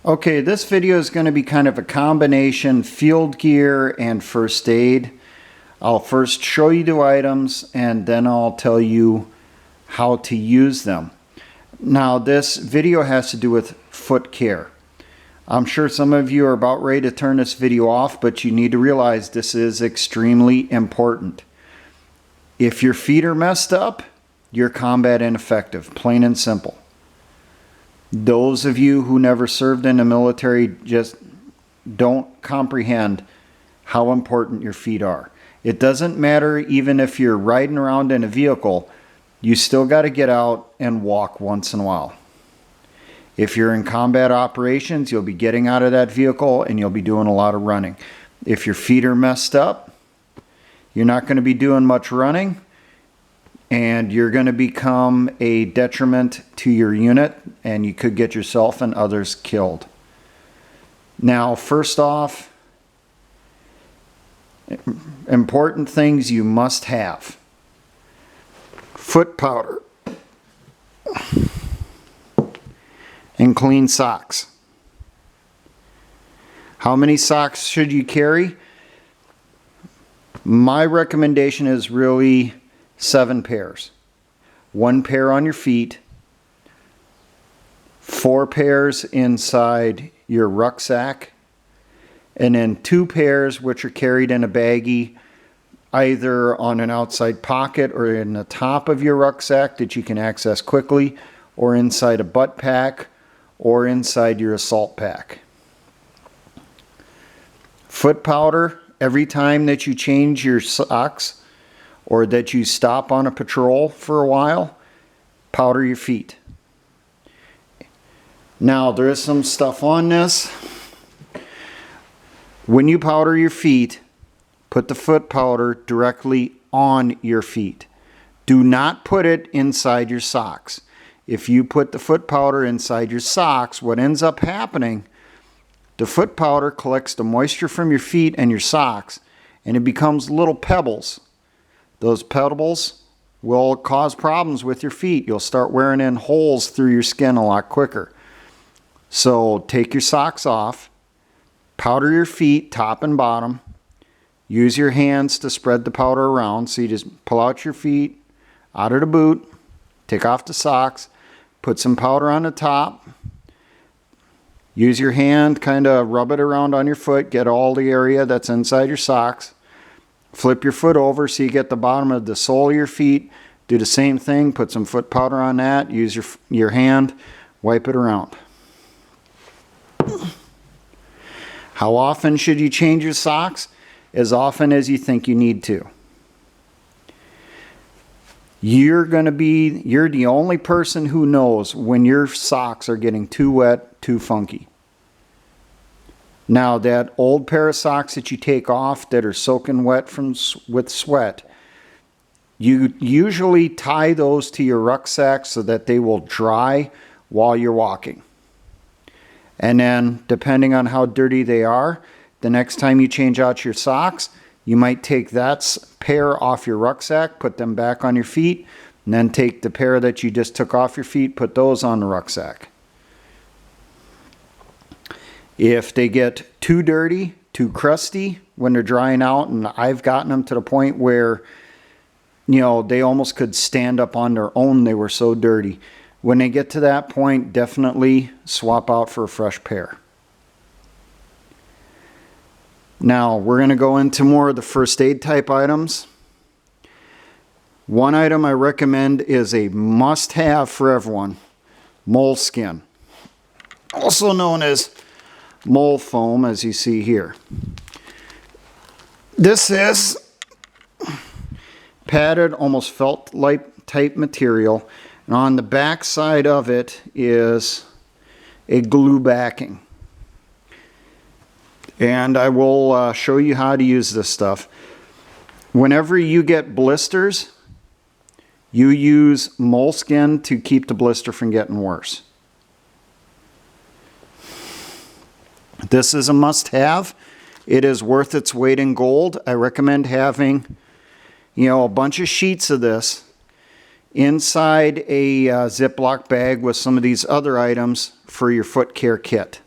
Okay, this video is going to be kind of a combination field gear and first aid. I'll first show you the items and then I'll tell you how to use them. Now this video has to do with foot care. I'm sure some of you are about ready to turn this video off, but you need to realize this is extremely important. If your feet are messed up, you're combat ineffective, plain and simple. Those of you who never served in the military just don't comprehend how important your feet are. It doesn't matter even if you're riding around in a vehicle, you still got to get out and walk once in a while. If you're in combat operations, you'll be getting out of that vehicle and you'll be doing a lot of running. If your feet are messed up, you're not going to be doing much running, and you're going to become a detriment to your unit, and you could get yourself and others killed. Now, first off, important things you must have. Foot powder and clean socks. How many socks should you carry? My recommendation is really 7 pairs. 1 pair on your feet, 4 pairs inside your rucksack, and then 2 pairs which are carried in a baggie, either on an outside pocket or in the top of your rucksack that you can access quickly, or inside a butt pack, or inside your assault pack. Foot powder, every time that you change your socks, or that you stop on a patrol for a while, powder your feet. Now, there is some stuff on this. When you powder your feet, put the foot powder directly on your feet. Do not put it inside your socks. If you put the foot powder inside your socks, what ends up happening, the foot powder collects the moisture from your feet and your socks, and it becomes little pebbles. Those pebbles will cause problems with your feet. You'll start wearing in holes through your skin a lot quicker. So take your socks off, powder your feet top and bottom, use your hands to spread the powder around. So you just pull out your feet out of the boot, take off the socks, put some powder on the top, use your hand, kind of rub it around on your foot, get all the area that's inside your socks. Flip your foot over so you get the bottom of the sole of your feet. Do the same thing. Put some foot powder on that. Use your hand. Wipe it around. How often should you change your socks? As often as you think you need to. You're the only person who knows when your socks are getting too wet, too funky. Now, that old pair of socks that you take off that are soaking wet with sweat, you usually tie those to your rucksack so that they will dry while you're walking. And then, depending on how dirty they are, the next time you change out your socks, you might take that pair off your rucksack, put them back on your feet, and then take the pair that you just took off your feet, put those on the rucksack. If they get too dirty, too crusty when they're drying out, and I've gotten them to the point where, they almost could stand up on their own, they were so dirty. When they get to that point, definitely swap out for a fresh pair. Now, we're going to go into more of the first aid type items. One item I recommend is a must-have for everyone, moleskin, also known as mole foam, as you see here. This is padded, almost felt-like type material, and on the back side of it is a glue backing. And I will show you how to use this stuff. Whenever you get blisters, you use moleskin to keep the blister from getting worse. This is a must-have. It is worth its weight in gold. I recommend having, a bunch of sheets of this inside a Ziploc bag with some of these other items for your foot care kit.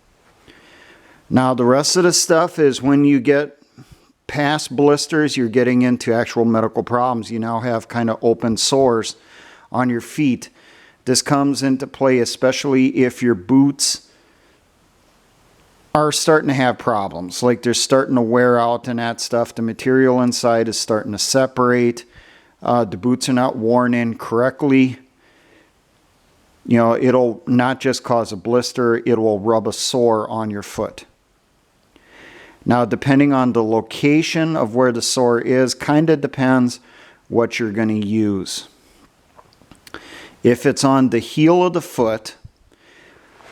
Now the rest of the stuff is when you get past blisters, you're getting into actual medical problems. You now have kind of open sores on your feet. This comes into play especially if your boots are starting to have problems, like they're starting to wear out and that stuff. The material inside is starting to separate. The boots are not worn in correctly. You know, it'll not just cause a blister, it will rub a sore on your foot. Now, depending on the location of where the sore is, kind of depends what you're going to use. If it's on the heel of the foot,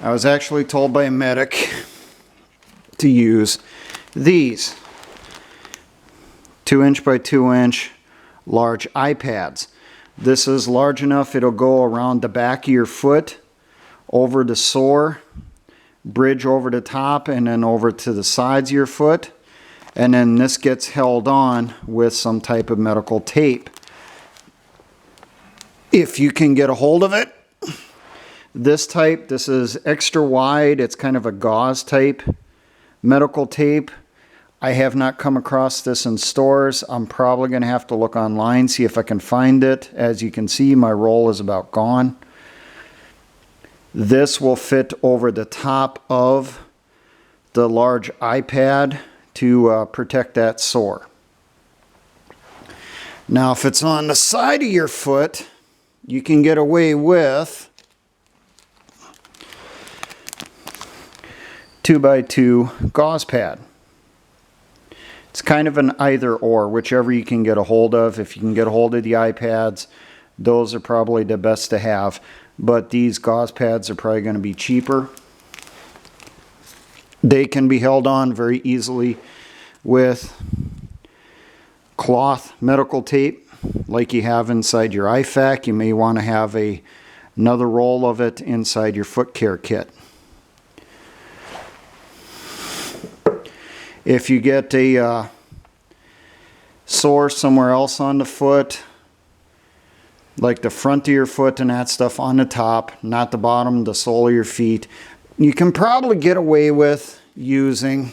I was actually told by a medic to use these 2" by 2" large iPads. This is large enough, it'll go around the back of your foot, over the sore, bridge over the top, and then over to the sides of your foot. And then this gets held on with some type of medical tape. If you can get a hold of it, this type, this is extra wide, it's kind of a gauze type medical tape. I have not come across this in stores. I'm probably going to have to look online, see if I can find it. As you can see, my roll is about gone. This will fit over the top of the large iPad to protect that sore. Now, if it's on the side of your foot, you can get away with 2x2 gauze pad. It's kind of an either or, whichever you can get a hold of. If you can get a hold of the iPads, those are probably the best to have. But these gauze pads are probably going to be cheaper. They can be held on very easily with cloth medical tape like you have inside your IFAK. You may want to have another roll of it inside your foot care kit. If you get a sore somewhere else on the foot, like the front of your foot and that stuff on the top, not the bottom, the sole of your feet, you can probably get away with using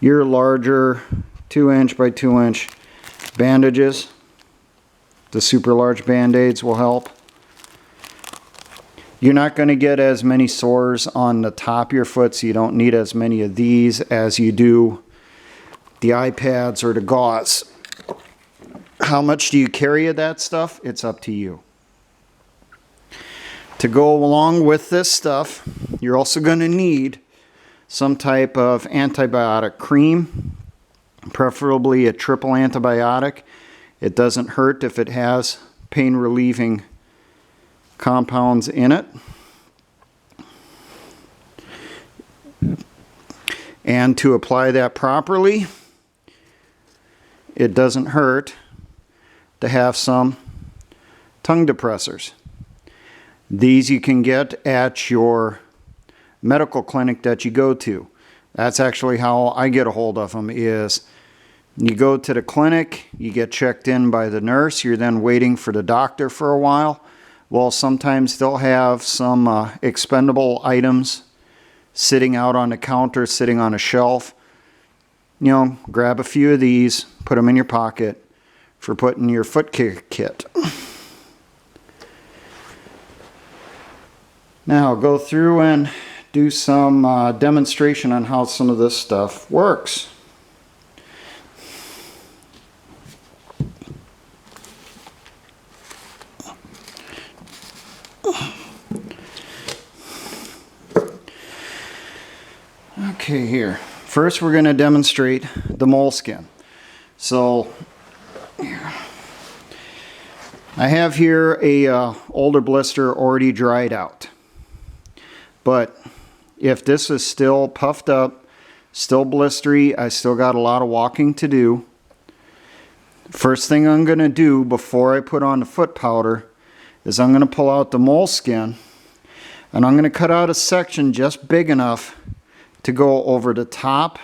your larger 2" by 2" bandages. The super large band-aids will help. You're not going to get as many sores on the top of your foot, so you don't need as many of these as you do the iPads or the gauze. How much do you carry of that stuff? It's up to you. To go along with this stuff, you're also going to need some type of antibiotic cream, preferably a triple antibiotic. It doesn't hurt if it has pain relieving compounds in it. And to apply that properly, it doesn't hurt to have some tongue depressors. These you can get at your medical clinic that you go to. That's actually how I get a hold of them, is you go to the clinic, you get checked in by the nurse, you're then waiting for the doctor for a while. Well, sometimes they'll have some expendable items sitting out on the counter, sitting on a shelf. You know, grab a few of these, put them in your pocket for putting your foot care kit. Now, go through and do some demonstration on how some of this stuff works. Okay, here. First we're going to demonstrate the moleskin. So, I have here a older blister already dried out. But if this is still puffed up, still blistery, I still got a lot of walking to do. First thing I'm going to do before I put on the foot powder is I'm going to pull out the moleskin and I'm going to cut out a section just big enough to go over the top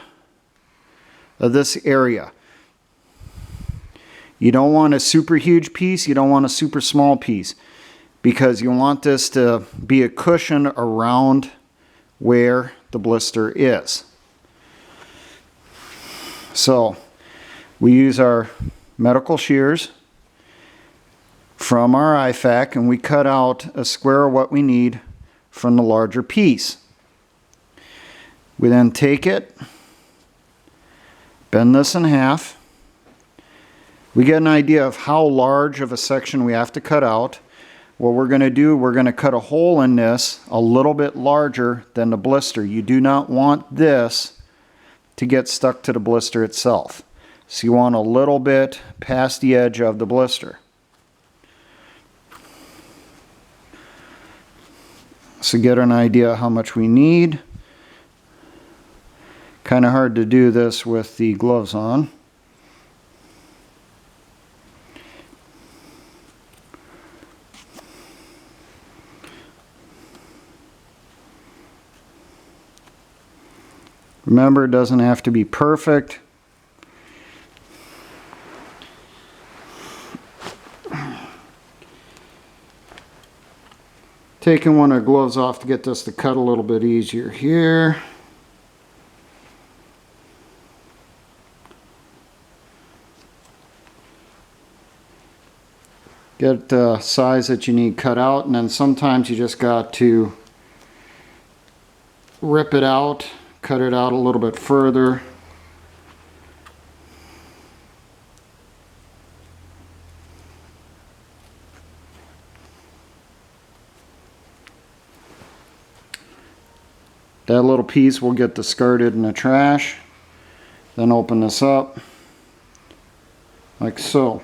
of this area. You don't want a super huge piece, you don't want a super small piece, because you want this to be a cushion around where the blister is. So we use our medical shears from our IFAC and we cut out a square of what we need from the larger piece. We then take it, bend this in half. We get an idea of how large of a section we have to cut out. What we're going to do, we're going to cut a hole in this a little bit larger than the blister. You do not want this to get stuck to the blister itself. So you want a little bit past the edge of the blister. So get an idea how much we need. Kind of hard to do this with the gloves on. Remember, it doesn't have to be perfect. Taking one of our gloves off to get this to cut a little bit easier here. Get the size that you need cut out, and then sometimes you just got to rip it out, cut it out a little bit further. That little piece will get discarded in the trash. Then open this up like so.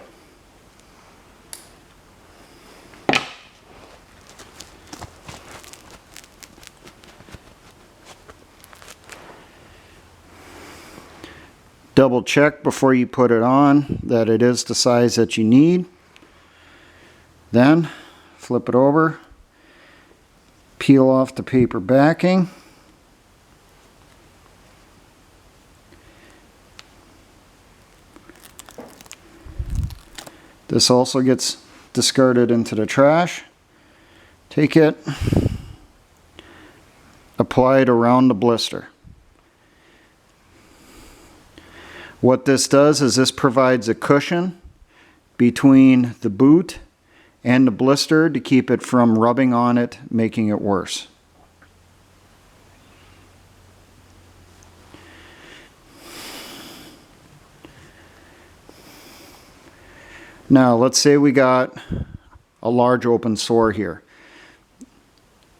Double check before you put it on that it is the size that you need. Then flip it over, peel off the paper backing. This also gets discarded into the trash. Take it, apply it around the blister. What this does is this provides a cushion between the boot and the blister to keep it from rubbing on it, making it worse. Now let's say we got a large open sore here.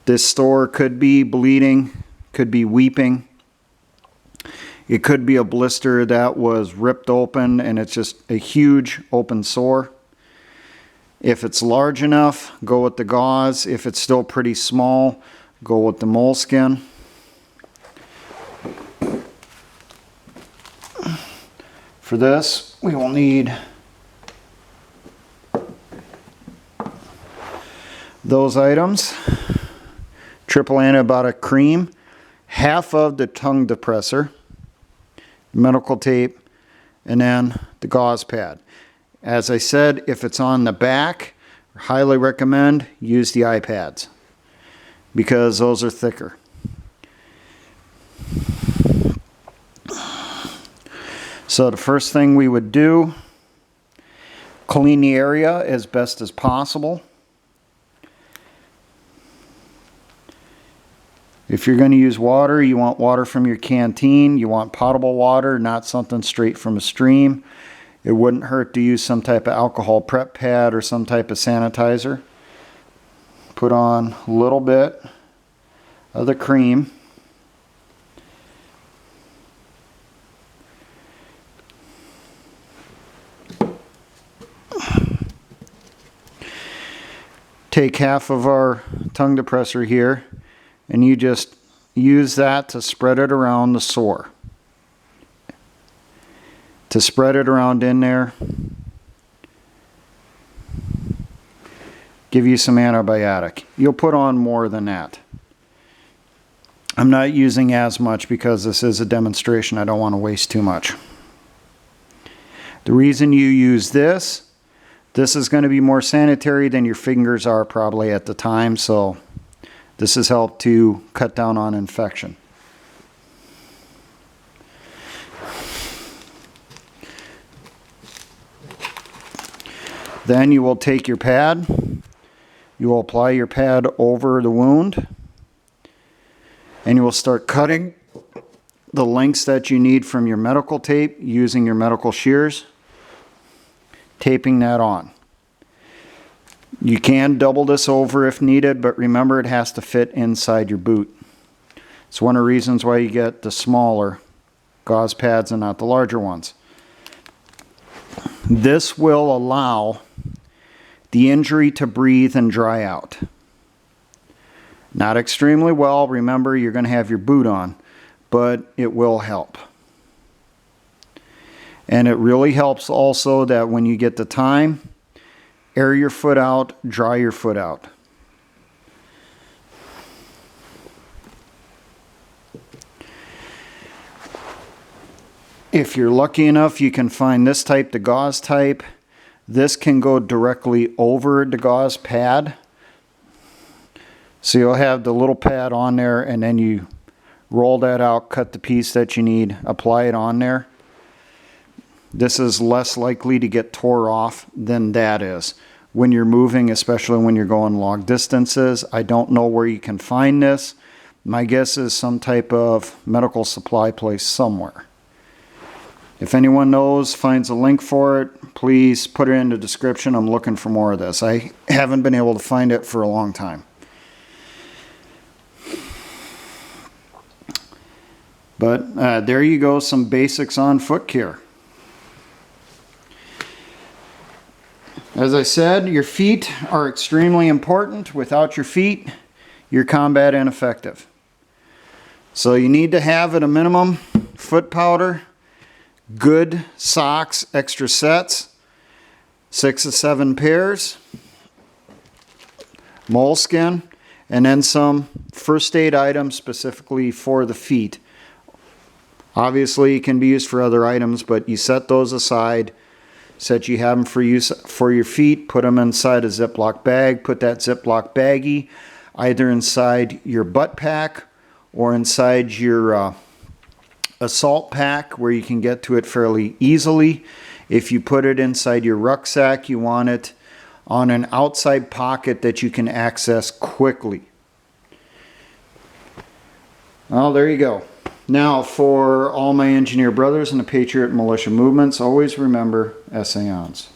This sore could be bleeding, could be weeping. It could be a blister that was ripped open and it's just a huge open sore. If it's large enough, go with the gauze. If it's still pretty small, go with the moleskin. For this, we will need those items: triple antibiotic cream, half of the tongue depressor, medical tape, and then the gauze pad. As I said, if it's on the back, I highly recommend use the iPads because those are thicker. So the first thing we would do, clean the area as best as possible. If you're going to use water, you want water from your canteen. You want potable water, not something straight from a stream. It wouldn't hurt to use some type of alcohol prep pad or some type of sanitizer. Put on a little bit of the cream. Take half of our tongue depressor here, and you just use that to spread it around the sore. To spread it around in there. Give you some antibiotic. You'll put on more than that. I'm not using as much because this is a demonstration. I don't want to waste too much. The reason you use this is going to be more sanitary than your fingers are probably at the time, so This has helped to cut down on infection. Then you will take your pad, you will apply your pad over the wound, and you will start cutting the lengths that you need from your medical tape using your medical shears, taping that on. You can double this over if needed, but remember it has to fit inside your boot. It's one of the reasons why you get the smaller gauze pads and not the larger ones. This will allow the injury to breathe and dry out. Not extremely well. Remember, you're going to have your boot on, but it will help. And it really helps also that when you get the time, air your foot out, dry your foot out. If you're lucky enough, you can find this type, the gauze type. This can go directly over the gauze pad. So you'll have the little pad on there, and then you roll that out, cut the piece that you need, apply it on there. This is less likely to get tore off than that is when you're moving, especially when you're going long distances. I don't know where you can find this. My guess is some type of medical supply place somewhere. If anyone knows, finds a link for it, please put it in the description. I'm looking for more of this. I haven't been able to find it for a long time. But there you go, some basics on foot care. As I said, your feet are extremely important. Without your feet, you're combat ineffective. So you need to have at a minimum foot powder, good socks, extra sets, 6 to 7 pairs, moleskin, and then some first aid items specifically for the feet. Obviously, it can be used for other items, but you set those aside. Set you have them for use for your feet. Put them inside a Ziploc bag. Put that Ziploc baggie either inside your butt pack or inside your assault pack where you can get to it fairly easily. If you put it inside your rucksack, you want it on an outside pocket that you can access quickly. Well, there you go. Now, for all my engineer brothers and the Patriot Militia movements, always remember essayons.